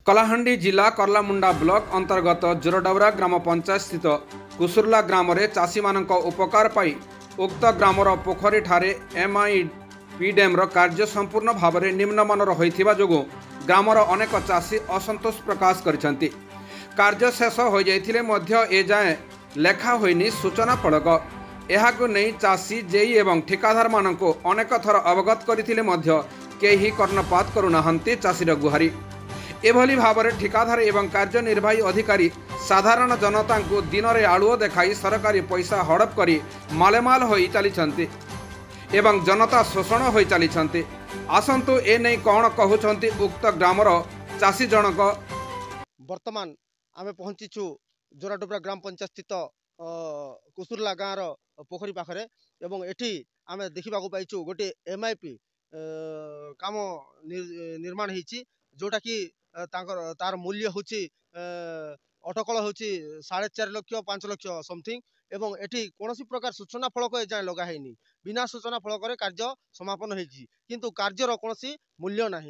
कलाहांडी जिला कर्लामुंडा ब्लॉक अंतर्गत जोरडावरा ग्राम पंचायत स्थित कुसुरला ग्राम रे चाषी मानक उपकार पाई उक्त ग्रामर पोखरी ठारे एमआईपी डैम कार्य संपूर्ण भाव में निम्नमानर होइथिबा जोगु ग्रामर अनेक चाषी असंतोष प्रकाश करिसेंति। कार्य शेष हो जाइथिले मध्य ए जाए लेखा होइनी सूचना फलक। एहाकु नै चाषी जेई एवं ठिकादार मानक अनेक थर अवगत करथिले मध्य केही कर्णपात करुनाहंती चाषीर गुहारी। एभली भाव में ठिकादार एवं कार्यनिर्वाही अधिकारी साधारण जनता को दिन में आलुओ देखाई सरकारी पैसा हड़प करी मालेमाल होई चली एवं जनता शोषण हो चली। आसंतु ए नहीं कौन कहउछंती उक्त ग्रामर चाषी जनक। वर्तमान आमे पहुंचीछु जोराडोबरा ग्राम पंचायत स्थित कुसुरला गाँवर पोखरी पाखरे एवं एठी आमे देखा पाइछु गोटे एमआईपी काम निर्माण होती जोटा कि तार मूल्य हूँ अटकल हूँ 4.5 लाख 5 लाख समथिंग एवं एठी कौन प्रकार सूचना फलक एजाए लगाई बिना सूचना फलक कार्य समापन होती किंतु कार्यर कौन मूल्य ना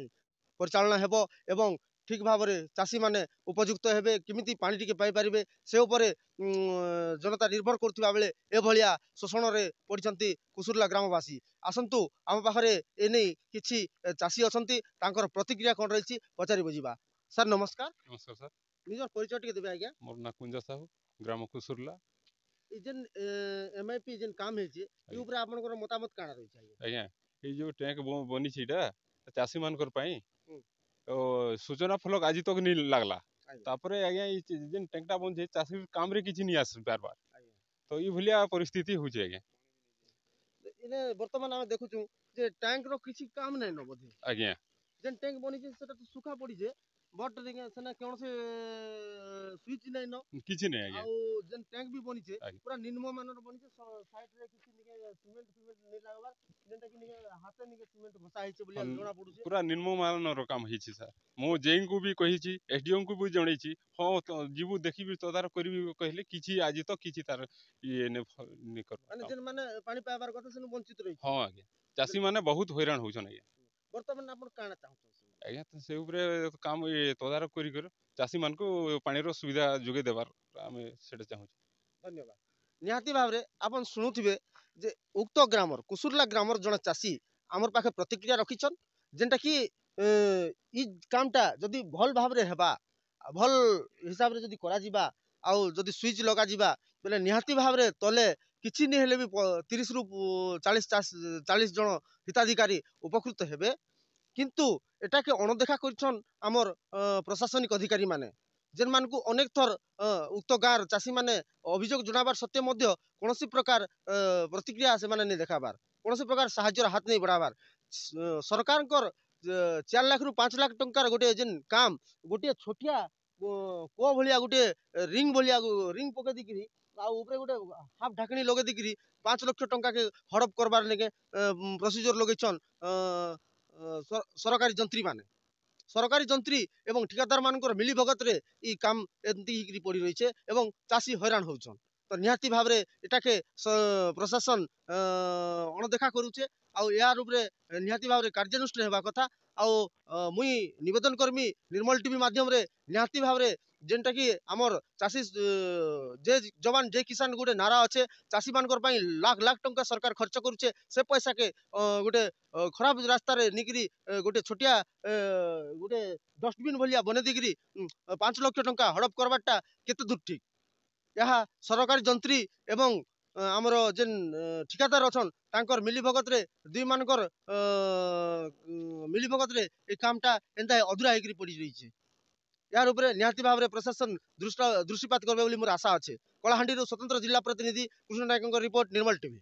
परिचालना हेबो एवं ठीक भाव में चाषी माने उपयुक्त हेबे किमिति पानी टिके पाई परिबे से उपरे जनता निर्भर करथिबा बेले एभलिया शोषण रे पड़िसंती कुसुरला ग्रामवासी। आसंतु आम पाखरे एने किछि चाषी अछंती तांकर प्रतिक्रिया कोन रहिछि पचारि बुझिबा। सर नमस्कार। नमस्कार सर। निजर परिचय टिके देबे आज्ञा। मोर ना कुंज साहू ग्राम कुसुरला। ई जेन एमआईपी जेन काम हेछि ई ऊपर आपनकर मतामत काना रहिछि आज्ञा। ई जो टैंक बनी छिटा चाषी मानकर पई सूचना फलक आज तक नहीं लगला तापरे आज्ञा जेन टैंकटा बन चाषी काम रे किछि नहीं आस बार बार तो ई भलिया परिस्थिति होछि आज्ञा। इने वर्तमान हम देखुछु जे टैंक रो किछि काम नै न बोधे आज्ञा। जेन टैंक बनी छै सेटा तो सुखा पड़ी छै बट सेना कोन से स्विच नै न किछि नै आज्ञा। आ जेन टैंक भी बनी छै पूरा निम्न मानर बनी छै साइड रे किछि निके सीमेंट नै लागबार जेनटा कि निके हाथे निके सीमेंट घसा है छै बोलिया जोना पडु छै पूरा निम्न मानर काम है छै सर। मो जेई को भी कहि छी एसडीएम को भी जणै छी हो तो जीवु देखिबी तदार करबी कहले किछि आज तक किछि तार ये ने कर माने जेन माने पानी पाइबार कथा सेनु वंचित रहि हां आज्ञा। चाषी माने बहुत हैरान होछन आज्ञा। वर्तमान आपण काना चाहछन आज्ञा तो से ऊपर काम तदारक करी कर चाषी मान को पानी रो सुविधा जुगे देबार आमे सेटा चाहू। धन्यवाद। निहाती भाव रे आपण सुनुथिबे जे उक्त ग्रामर कुसुरला ग्रामर जण चाषी हमर पाखे प्रतिक्रिया रखिछन जेनटा कि ई कामटा जदि भल भाव रे हेबा भल हिसाब रे जदि करा जिबा आ जदि स्विच लगा जिबा बेले निहाती भाव रे तले किछि नि हेले भी 30 रु 40 जण हिताधिकारी उपकृत हेबे किंतु एटा के अणदेखा करछन हमर प्रशासनिक अधिकारी माने जेन मान को अनेक थर उक्त गाँव चाषी माने अभियोग जनाबार सत्य मध्य कोनोसी प्रकार प्रतिक्रिया से माने नहीं देखाबार कोनोसी प्रकार साहाय्यर हाथ नहीं बढ़ाबार सरकार 4 लाख रु 5 लाख टंकार गोटे जेन काम गोटे छोटिया को भलिया गोटे रिंग पके दिकरी आ ऊपर गोटे हाफ ढाकनी लगे दिकरी 5 लाख टंका के हड़प करबार नेके प्रोसीजर लगेछन सरकारी जंत्री माने सरकारी जंत्री एवं ठिकादार मानकर मिली भगत रे ई काम एंती पड़ी रही है एवं चाषी हैरान होछन तो निहाती भाव रे एटाके प्रशासन अणदेखा करूचे आउ यार ऊपर निहाती भाव रे कार्यानुष्ठान हेबा कथा आउ मुई निवेदन करमी निर्मल टीवी माध्यम रे निहाती भाव रे जेनटा कि हमर चाषी जे जवान जे किसान गोटे नारा अच्छे चाषी मानकर पई लाख लाख टंका सरकार खर्च करूचे से पैसा के गोटे खराब रास्ता रे निकरी गोटे छोटिया गोटे डस्टबिन भलिया बने दिकरी 5 लाख टंका हड़प करबाटा केते दूर ठीक यहाँ सरकारी जंत्री एवं आमर जेन ठिकादार अछन तांकर मिली भगत रे दुई मानकर मिली भगत रे ए कामटा एंता अधूरा हेकरी पड़ी रही है यार ऊपर निहाती भाव में प्रशासन दृष्टिपात करबे बोली मोर आशा अच्छे। कलाहांडी स्वतंत्र जिला प्रतिनिधि कृष्ण नायक रिपोर्ट निर्मल टीवी।